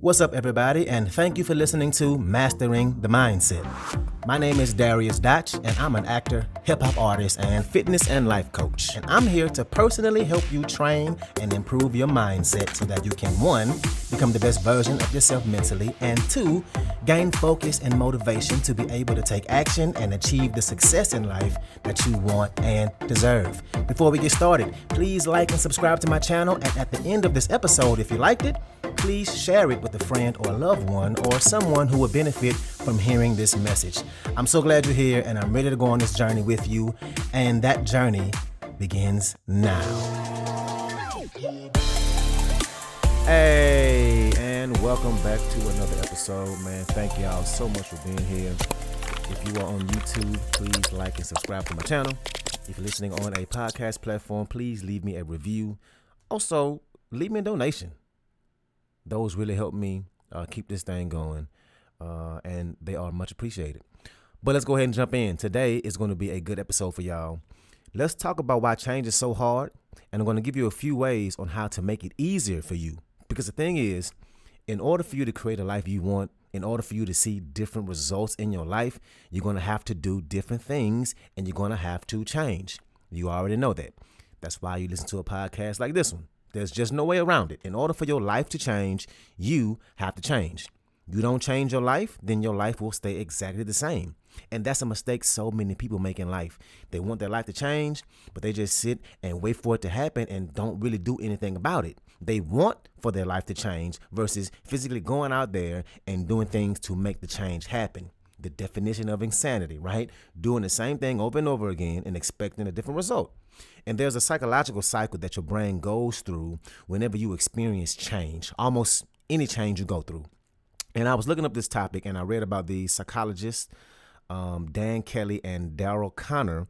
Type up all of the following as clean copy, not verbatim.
What's up, everybody, and thank you for listening to Mastering the Mindset. My name is Dariusdotch, and I'm an actor, hip-hop artist, and fitness and life coach. And I'm here to personally help you train and improve your mindset so that you can, 1, become the best version of yourself mentally, and 2, gain focus and motivation to be able to take action and achieve the success in life that you want and deserve. Before we get started, please like and subscribe to my channel, and at the end of this episode, if you liked it, please share it with a friend or a loved one or someone who would benefit from hearing this message. I'm so glad you're here, and I'm ready to go on this journey with you, and that journey begins now. Hey, and welcome back to another episode, man. Thank y'all so much for being here. If you are on YouTube, please like and subscribe to my channel. If you're listening on a podcast platform, please leave me a review. Also, leave me a donation. Those really help me keep this thing going, and they are much appreciated. But let's go ahead and jump in. Today is going to be a good episode for y'all. Let's talk about why change is so hard, and I'm going to give you a few ways on how to make it easier for you. Because the thing is, in order for you to create a life you want, in order for you to see different results in your life, you're going to have to do different things, and you're going to have to change. You already know that. That's why you listen to a podcast like this one. There's just no way around it. In order for your life to change, you have to change. You don't change your life, then your life will stay exactly the same. And that's a mistake so many people make in life. They want their life to change, but they just sit and wait for it to happen and don't really do anything about it. They want for their life to change versus physically going out there and doing things to make the change happen. The definition of insanity, right? Doing the same thing over and over again and expecting a different result. And there's a psychological cycle that your brain goes through whenever you experience change, almost any change you go through. And I was looking up this topic, and I read about the psychologists, Dan Kelly and Daryl Connor,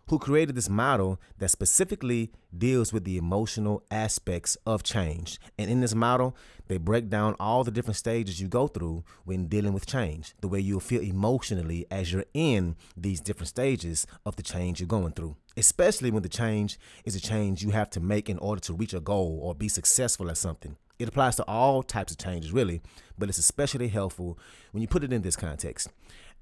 who created this model that specifically deals with the emotional aspects of change. And in this model, they break down all the different stages you go through when dealing with change, the way you'll feel emotionally as you're in these different stages of the change you're going through, especially when the change is a change you have to make in order to reach a goal or be successful at something. It applies to all types of changes, really, but it's especially helpful when you put it in this context.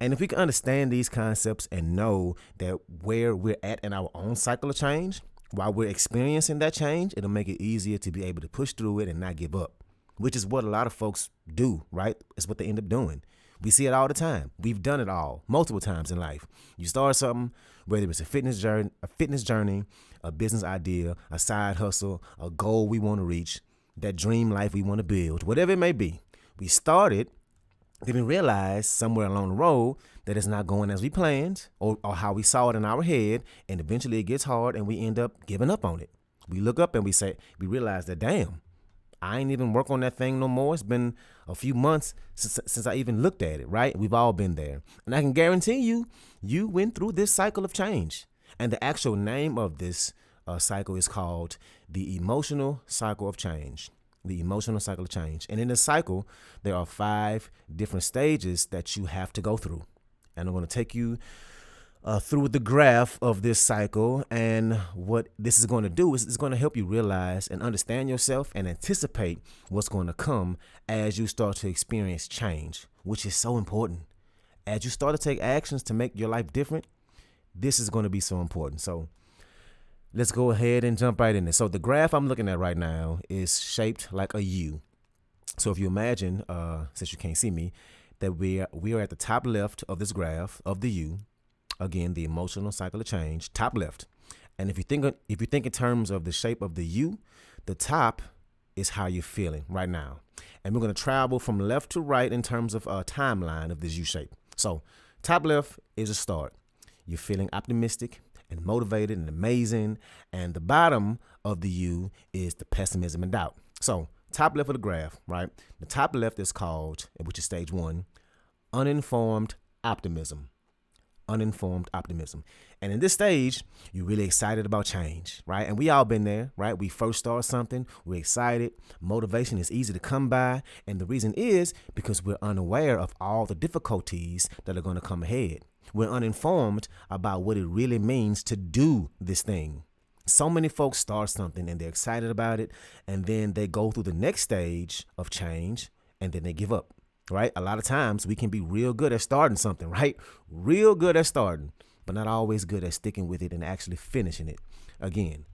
And if we can understand these concepts and know that where we're at in our own cycle of change, while we're experiencing that change, it'll make it easier to be able to push through it and not give up, which is what a lot of folks do, right? It's what they end up doing. We see it all the time. We've done it all multiple times in life. You start something, whether it's a fitness journey, a business idea, a side hustle, a goal we want to reach, that dream life we want to build, whatever it may be. We started, then we realize somewhere along the road that it's not going as we planned or how we saw it in our head, and eventually it gets hard and we end up giving up on it. We look up and we realize that, damn, I ain't even work on that thing no more. It's been a few months since I even looked at it, right? We've all been there. And I can guarantee you went through this cycle of change. And the actual name of this cycle is called the emotional cycle of change. The emotional cycle of change. And in this cycle, there are 5 different stages that you have to go through. And I'm going to take you through the graph of this cycle. And what this is going to do is it's going to help you realize and understand yourself and anticipate what's going to come as you start to experience change, which is so important. As you start to take actions to make your life different, this is going to be so important. So let's go ahead and jump right in there. So the graph I'm looking at right now is shaped like a U. So if you imagine, since you can't see me, that we are at the top left of this graph of the U. Again, the emotional cycle of change, top left. And if you think in terms of the shape of the U, the top is how you're feeling right now. And we're going to travel from left to right in terms of a timeline of this U shape. So top left is a start. You're feeling optimistic and motivated and amazing. And the bottom of the U is the pessimism and doubt. So top left of the graph, right? The top left is called, which is stage 1, uninformed optimism. Uninformed optimism. And in this stage, you're really excited about change, right? And we all been there, right? We first start something, we're excited. Motivation is easy to come by. And the reason is because we're unaware of all the difficulties that are going to come ahead. We're uninformed about what it really means to do this thing. So many folks start something and they're excited about it, and then they go through the next stage of change and then they give up, right? A lot of times we can be real good at starting something, right? Real good at starting, but not always good at sticking with it and actually finishing it. Again,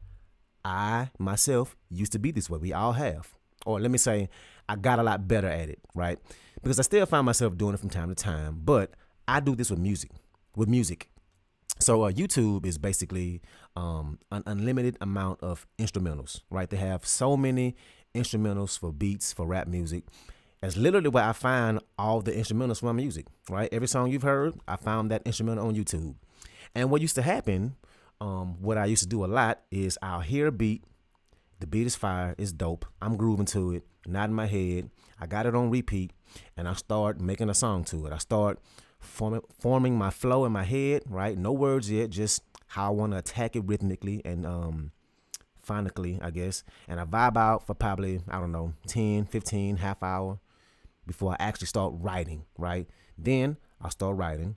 I myself used to be this way. We all have. Or let me say, I got a lot better at it, right? Because I still find myself doing it from time to time, but I do this with music. So YouTube is basically an unlimited amount of instrumentals, right? They have so many instrumentals for beats, for rap music. That's literally where I find all the instrumentals for my music, right? Every song you've heard, I found that instrumental on YouTube. And what used to happen, what I used to do a lot is I'll hear a beat. The beat is fire, it's dope. I'm grooving to it, nodding my head. I got it on repeat, and I start making a song to it. I start forming my flow in my head, right? No words yet, just how I want to attack it rhythmically and phonically, I guess. And I vibe out for probably, 10, 15, half hour before I actually start writing, right? Then I'll start writing.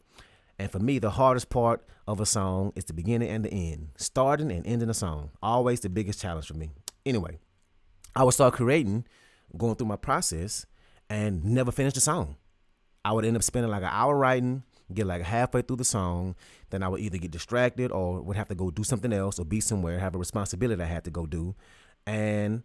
And for me, the hardest part of a song is the beginning and the end. Starting and ending a song. Always the biggest challenge for me. Anyway, I would start creating, going through my process, and never finish the song. I would end up spending like an hour writing, get like halfway through the song. Then I would either get distracted or would have to go do something else or be somewhere, have a responsibility I had to go do. And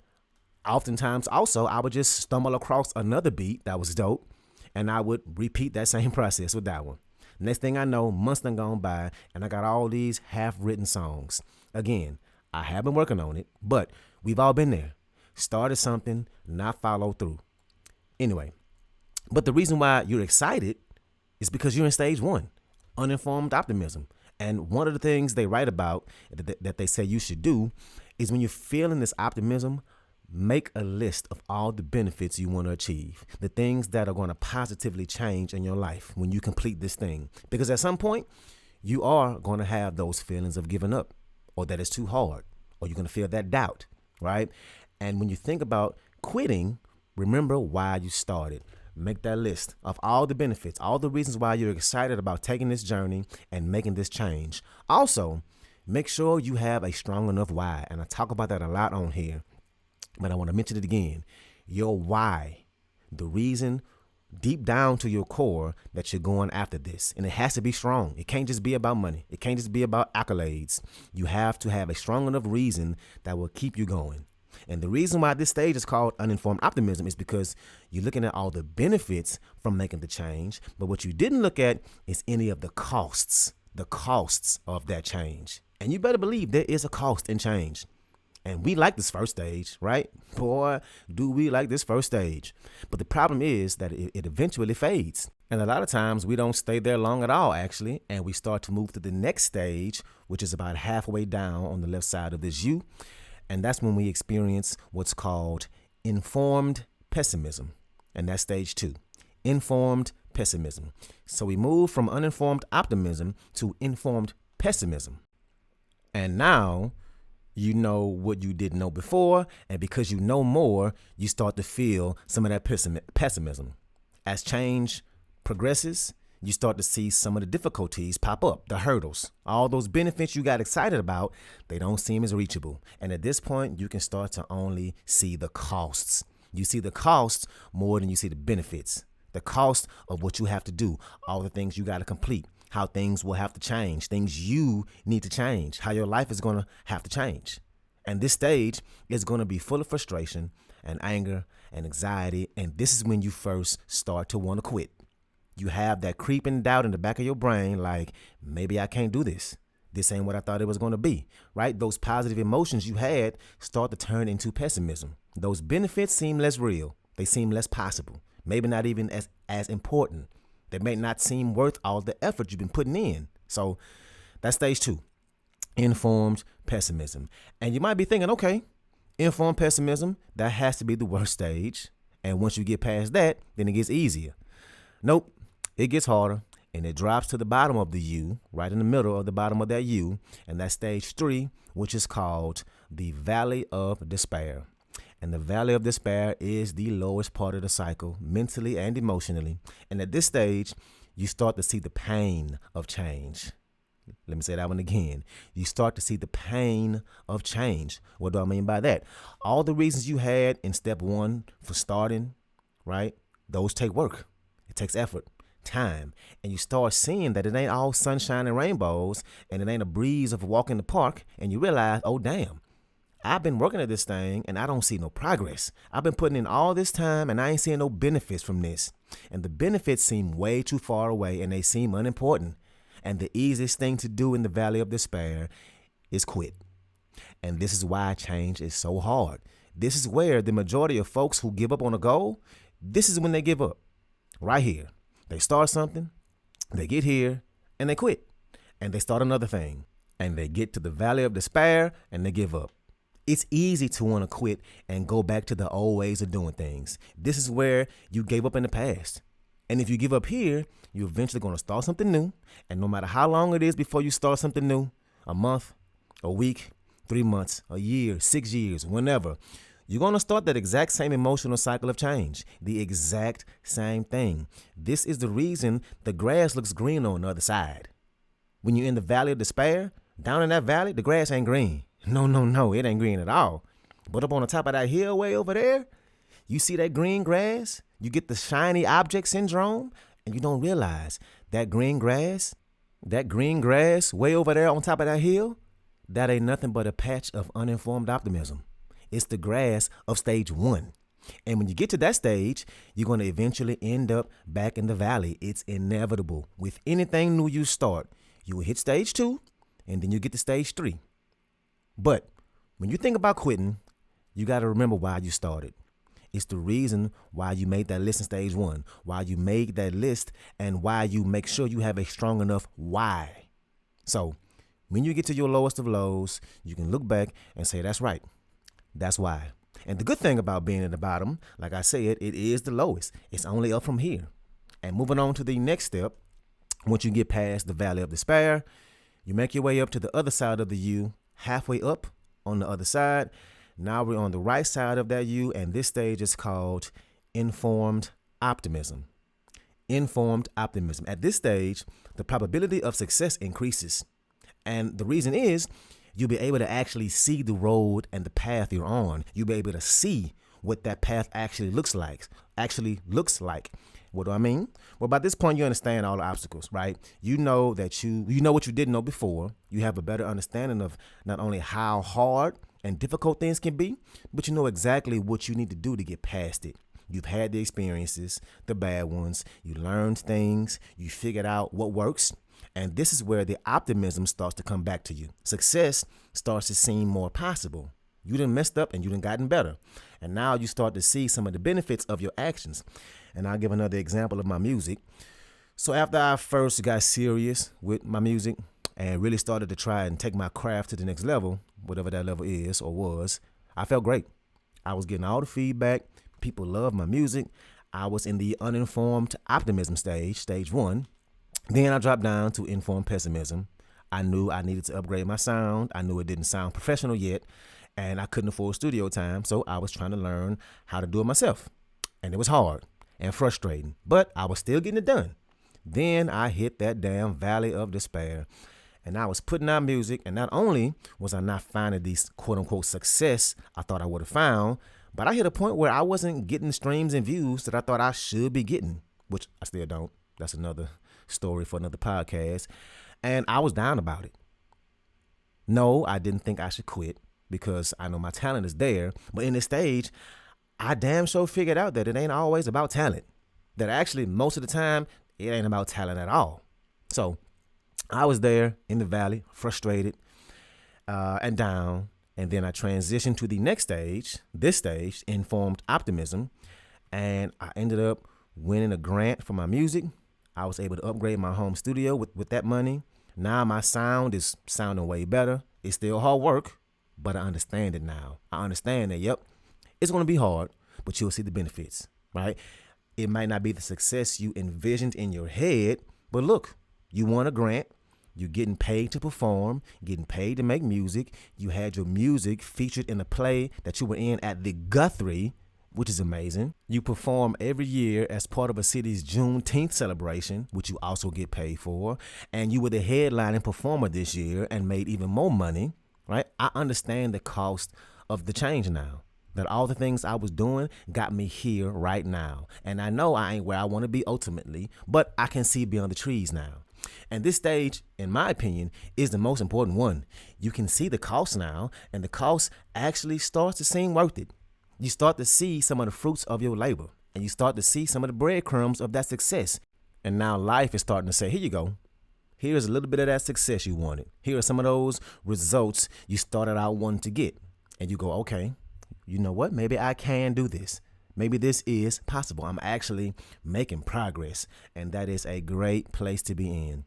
oftentimes also I would just stumble across another beat that was dope, and I would repeat that same process with that one. Next thing I know, months done gone by, and I got all these half-written songs. Again, I have been working on it, but we've all been there. Started something, not follow through. Anyway, but the reason why you're excited is because you're in stage one, uninformed optimism. And one of the things they write about that they say you should do is when you're feeling this optimism, make a list of all the benefits you want to achieve, the things that are going to positively change in your life when you complete this thing. Because at some point, you are going to have those feelings of giving up, or that it's too hard, or you're going to feel that doubt, right? And when you think about quitting, remember why you started. Make that list of all the benefits, all the reasons why you're excited about taking this journey and making this change. Also, make sure you have a strong enough why. And I talk about that a lot on here, but I want to mention it again. Your why, the reason deep down to your core that you're going after this. And it has to be strong. It can't just be about money. It can't just be about accolades. You have to have a strong enough reason that will keep you going. And the reason why this stage is called uninformed optimism is because you're looking at all the benefits from making the change, but what you didn't look at is any of the costs of that change. And you better believe there is a cost in change. And we like this first stage, right? Boy, do we like this first stage. But the problem is that it eventually fades. And a lot of times we don't stay there long at all, actually. And we start to move to the next stage, which is about halfway down on the left side of this U. And that's when we experience what's called informed pessimism. And that's stage 2, informed pessimism. So we move from uninformed optimism to informed pessimism. And now you know what you didn't know before. And because you know more, you start to feel some of that pessimism. As change progresses, you start to see some of the difficulties pop up, the hurdles. All those benefits you got excited about, they don't seem as reachable. And at this point, you can start to only see the costs. You see the costs more than you see the benefits. The cost of what you have to do, all the things you got to complete, how things will have to change, things you need to change, how your life is going to have to change. And this stage is going to be full of frustration and anger and anxiety. And this is when you first start to want to quit. You have that creeping doubt in the back of your brain, like, maybe I can't do this. This ain't what I thought it was going to be, right? Those positive emotions you had start to turn into pessimism. Those benefits seem less real. They seem less possible. Maybe not even as important. They may not seem worth all the effort you've been putting in. So that's stage 2, informed pessimism. And you might be thinking, okay, informed pessimism, that has to be the worst stage. And once you get past that, then it gets easier. Nope. It gets harder, and it drops to the bottom of the U, right in the middle of the bottom of that U, and that's stage 3, which is called the Valley of Despair. And the Valley of Despair is the lowest part of the cycle, mentally and emotionally. And at this stage, you start to see the pain of change. Let me say that one again. You start to see the pain of change. What do I mean by that? All the reasons you had in step 1 for starting, right? Those take work. It takes effort, time, and you start seeing that it ain't all sunshine and rainbows, and it ain't a breeze of a walk in the park, and you realize, oh damn, I've been working at this thing and I don't see no progress. I've been putting in all this time and I ain't seeing no benefits from this. And the benefits seem way too far away and they seem unimportant. And the easiest thing to do in the valley of despair is quit. And this is why change is so hard. This is where the majority of folks who give up on a goal, this is when they give up. Right here. They start something, they get here, and they quit. And they start another thing. And they get to the valley of despair and they give up. It's easy to want to quit and go back to the old ways of doing things. This is where you gave up in the past. And if you give up here, you're eventually going to start something new. And no matter how long it is before you start something new, a month, a week, 3 months, a year, 6 years, whenever, you're going to start that exact same emotional cycle of change. The exact same thing. This is the reason the grass looks green on the other side. When you're in the valley of despair, down in that valley, the grass ain't green. No, it ain't green at all. But up on the top of that hill way over there, you see that green grass, you get the shiny object syndrome, and you don't realize that green grass way over there on top of that hill, that ain't nothing but a patch of uninformed optimism. It's the grass of stage 1. And when you get to that stage, you're going to eventually end up back in the valley. It's inevitable. With anything new you start, you will hit stage 2, and then you get to stage 3. But when you think about quitting, you got to remember why you started. It's the reason why you made that list in stage 1, why you made that list, and why you make sure you have a strong enough why. So when you get to your lowest of lows, you can look back and say, that's right. That's why. And the good thing about being at the bottom, like I said, it is the lowest. It's only up from here. And moving on to the next step, once you get past the valley of despair, you make your way up to the other side of the U, halfway up on the other side. Now we're on the right side of that U, and this stage is called informed optimism. Informed optimism. At this stage, the probability of success increases. And the reason is you'll be able to actually see the road and the path you're on. You'll be able to see what that path actually looks like. What do I mean? Well, by this point, you understand all the obstacles, right? You know that you know what you didn't know before. You have a better understanding of not only how hard and difficult things can be, but you know exactly what you need to do to get past it. You've had the experiences, the bad ones. You learned things. You figured out what works. And this is where the optimism starts to come back to you. Success starts to seem more possible. You done messed up and you done gotten better. And now you start to see some of the benefits of your actions. And I'll give another example of my music. So after I first got serious with my music and really started to try and take my craft to the next level, whatever that level is or was, I felt great. I was getting all the feedback. People loved my music. I was in the uninformed optimism stage 1. Then I dropped down to informed pessimism. I knew I needed to upgrade my sound. I knew it didn't sound professional yet, and I couldn't afford studio time, so I was trying to learn how to do it myself. And it was hard and frustrating, but I was still getting it done. Then I hit that damn valley of despair, and I was putting out music, and not only was I not finding these quote-unquote success I thought I would have found, but I hit a point where I wasn't getting the streams and views that I thought I should be getting, which I still don't. That's another story for another podcast. And I was down about it. No, I didn't think I should quit because I know my talent is there. But in this stage, I damn sure figured out that it ain't always about talent. That actually, most of the time, it ain't about talent at all. So I was there in the valley, frustrated and down. And then I transitioned to the next stage, this stage, informed optimism. And I ended up winning a grant for my music. I was able to upgrade my home studio with that money. Now my sound is sounding way better. It's still hard work, but I understand it now. I understand that, yep, it's going to be hard, but you'll see the benefits, right? It might not be the success you envisioned in your head, but look, you won a grant. You're getting paid to perform, getting paid to make music. You had your music featured in a play that you were in at the Guthrie, which is amazing. You perform every year as part of a city's Juneteenth celebration, which you also get paid for. And you were the headlining performer this year and made even more money, right? I understand the cost of the change now. that all the things I was doing got me here right now. And I know I ain't where I want to be ultimately, but I can see beyond the trees now. And this stage, in my opinion, is the most important one. You can see the cost now, and the cost actually starts to seem worth it. You start to see some of the fruits of your labor, and you start to see some of the breadcrumbs of that success. And now life is starting to say, here you go. Here's a little bit of that success you wanted. Here are some of those results you started out wanting to get. And you go, okay, you know what? Maybe I can do this. Maybe this is possible. I'm actually making progress. And that is a great place to be in.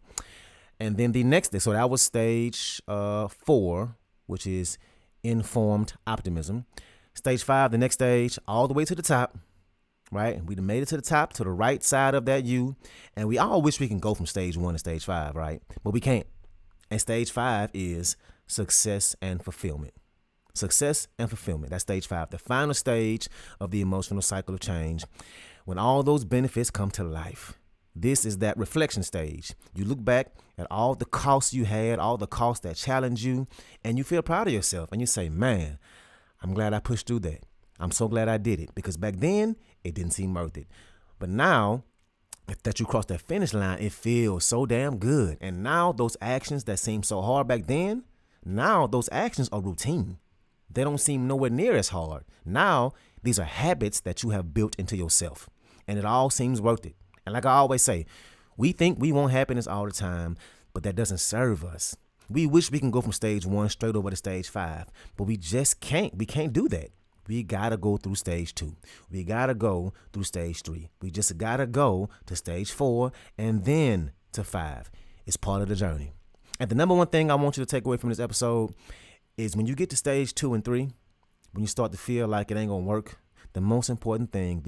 And then the next day, so that was stage 4, which is informed optimism. Stage 5, the next stage, all the way to the top, right? We made it to the top, to the right side of that U. And we all wish we can go from stage 1 to stage 5, right? But we can't. And stage 5 is success and fulfillment. Success and fulfillment. That's stage 5, the final stage of the emotional cycle of change, when all those benefits come to life. This is that reflection stage. You look back at all the costs you had, all the costs that challenged you, and you feel proud of yourself. And you say, man, I'm glad I pushed through that. I'm so glad I did it, because back then it didn't seem worth it. But now that you crossed that finish line, it feels so damn good. And now those actions that seemed so hard back then, now those actions are routine. They don't seem nowhere near as hard. Now these are habits that you have built into yourself, and it all seems worth it. And like I always say, we think we want happiness all the time, but that doesn't serve us. We wish we can go from stage 1 straight over to stage 5, but we just can't. We can't do that. We got to go through stage 2. We got to go through stage 3. We just got to go to stage 4 and then to 5. It's part of the journey. And the number one thing I want you to take away from this episode is when you get to stage 2 and 3, when you start to feel like it ain't going to work, the most important thing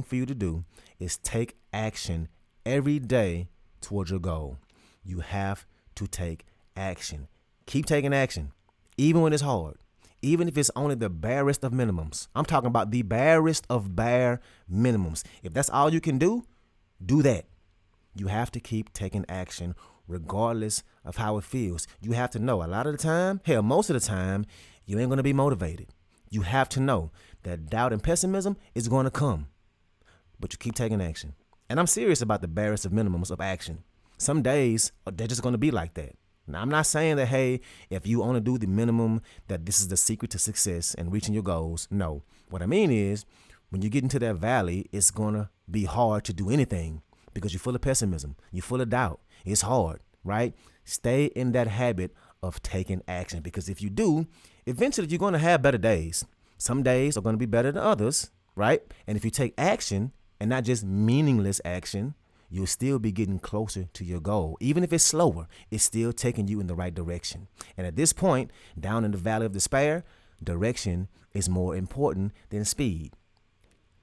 for you to do is take action every day towards your goal. You have to take action. Keep taking action, even when it's hard, even if it's only the barest of minimums. I'm talking about the barest of bare minimums. If that's all you can do, do that. You have to keep taking action regardless of how it feels. You have to know a lot of the time, hell, most of the time, you ain't going to be motivated. You have to know that doubt and pessimism is going to come, but you keep taking action. And I'm serious about the barest of minimums of action. Some days, they're just going to be like that. Now, I'm not saying that, hey, if you only do the minimum, that this is the secret to success and reaching your goals. No. What I mean is, when you get into that valley, it's going to be hard to do anything because you're full of pessimism. You're full of doubt. It's hard, right? Stay in that habit of taking action, because if you do, eventually you're going to have better days. Some days are going to be better than others, right? And if you take action and not just meaningless action, you'll still be getting closer to your goal. Even if it's slower, it's still taking you in the right direction. And at this point, down in the valley of despair, direction is more important than speed.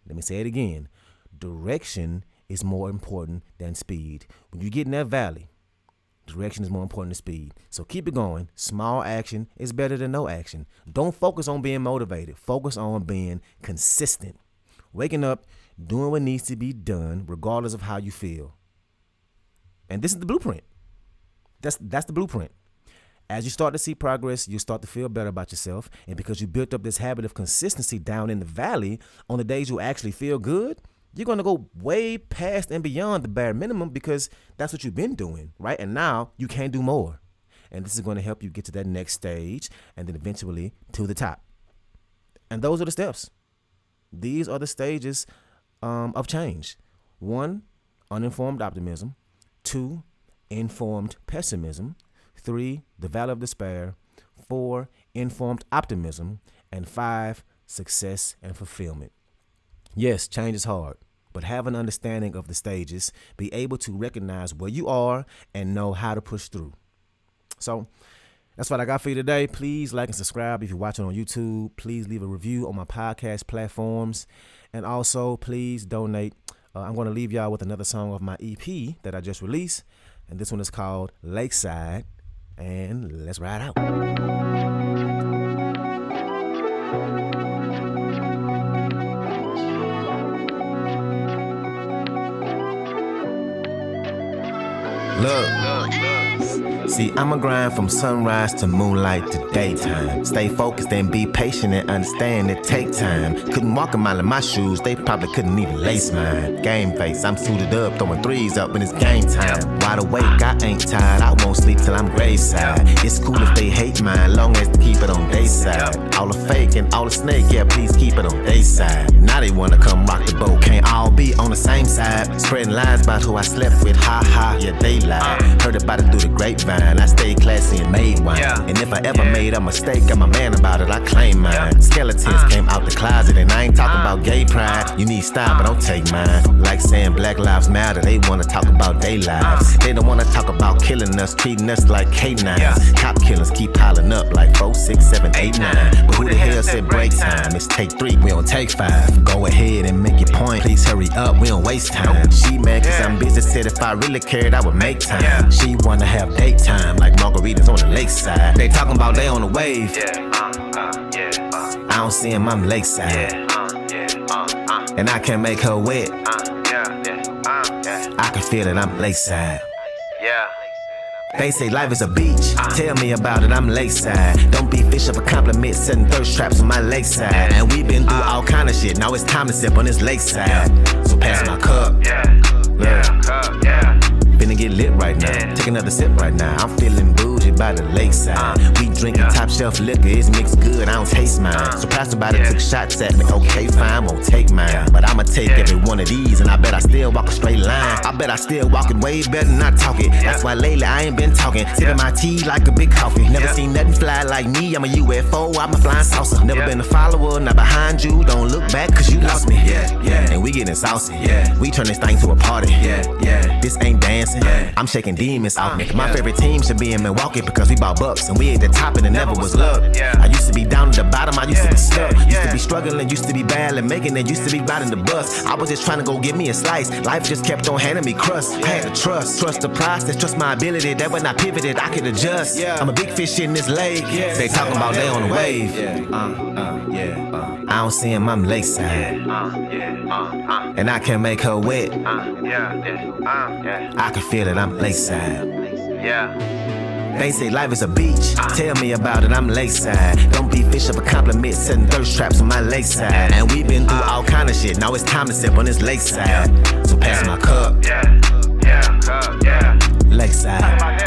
Let me say it again. Direction is more important than speed. When you get in that valley, direction is more important than speed. So keep it going. Small action is better than no action. Don't focus on being motivated. Focus on being consistent. Waking up, doing what needs to be done, regardless of how you feel. And this is the blueprint. That's the blueprint. As you start to see progress, you start to feel better about yourself. And because you built up this habit of consistency down in the valley, on the days you actually feel good, you're going to go way past and beyond the bare minimum, because that's what you've been doing, right? And now you can do more. And this is going to help you get to that next stage and then eventually to the top. And those are the steps. These are the stages of change. 1, uninformed optimism. 2, informed pessimism. 3, the valley of despair. 4, informed optimism. And 5, success and fulfillment. Yes, change is hard, but have an understanding of the stages, be able to recognize where you are and know how to push through. So that's what I got for you today. Please like and subscribe if you're watching on YouTube. Please leave a review on my podcast platforms. And also, please donate. I'm going to leave y'all with another song of my EP that I just released. And this one is called Lakeside. And let's ride out. Look, See, I'ma grind from sunrise to moonlight to daytime. Stay focused and be patient and understand it take time. Couldn't walk a mile in my shoes, they probably couldn't even lace mine. Game face, I'm suited up, throwing threes up when it's game time. Wide awake, I ain't tired, I won't sleep till I'm graveside. It's cool if they hate mine, long as they keep it on they side. All the fake and all the snake, yeah, please keep it on they side. Now they wanna come rock the boat, can't all be on the same side. Spreading lies about who I slept with, ha ha, yeah, they lie. Heard about it through the grapevine, I stayed classy and made wine. And if I ever made a mistake, I'm a man about it, I claim mine. Skeletons came out the closet and I ain't talking about gay pride. You need style, but don't take mine. Like saying Black Lives Matter, they wanna talk about their lives. They don't wanna talk about killing us, treating us like K9s. Cop killers keep piling up like 4, 6, 7, 8, 9. But who the hell said break time? It's take 3, we don't take 5. Go ahead and make your point, please hurry up, we don't waste time. She mad cause I'm busy, said if I really cared I would make time. She wanna have date time like margaritas on the lakeside. They talking about they on the wave, I don't see him, I'm lakeside. And I can't make her wet, I can feel it, I'm lakeside. They say life is a beach, tell me about it, I'm lakeside. Don't be fish up a compliment, setting thirst traps on my lakeside. And we been through all kind of shit, now it's time to sip on this lakeside. So pass my cup, finna get lit right now, take another sip right now. I'm feeling bougie by the lakeside. We drinking top shelf liquor, it's mixed good, I don't taste mine. Surprised about it, took shots at me, okay fine, won't take mine. But I'ma take every one of these, and I bet I still walk a straight line. I bet I still walk it way better than I talk it. That's why lately I ain't been talking, sipping my tea like a big coffee. Never seen nothing fly like me, I'm a UFO, I'm a flying saucer. Never been a follower, not behind you, don't look back cause you lost me. And we getting saucy, we turn this thing to a party. This ain't dancing, I'm shaking demons off me. My favorite team should be in Milwaukee because we bought bucks and we at the top and it never was luck. I used to be down at the bottom, I used to be stuck. Used to be struggling, used to be bad and making it, used to be riding the bus. I was just trying to go get me a slice, life just kept on handing me crust. I had to trust the process, trust my ability, that when I pivoted I could adjust. I'm a big fish in this lake, they talking about they on the wave. I don't see him, I'm lakeside. And I can make her wet, I can feel it, I'm lakeside. They say life is a beach, tell me about it, I'm lakeside. Don't be fish up a compliment, setting thirst traps on my lakeside. And we been through all kind of shit, now it's time to sip on this lakeside. So pass my cup, lakeside.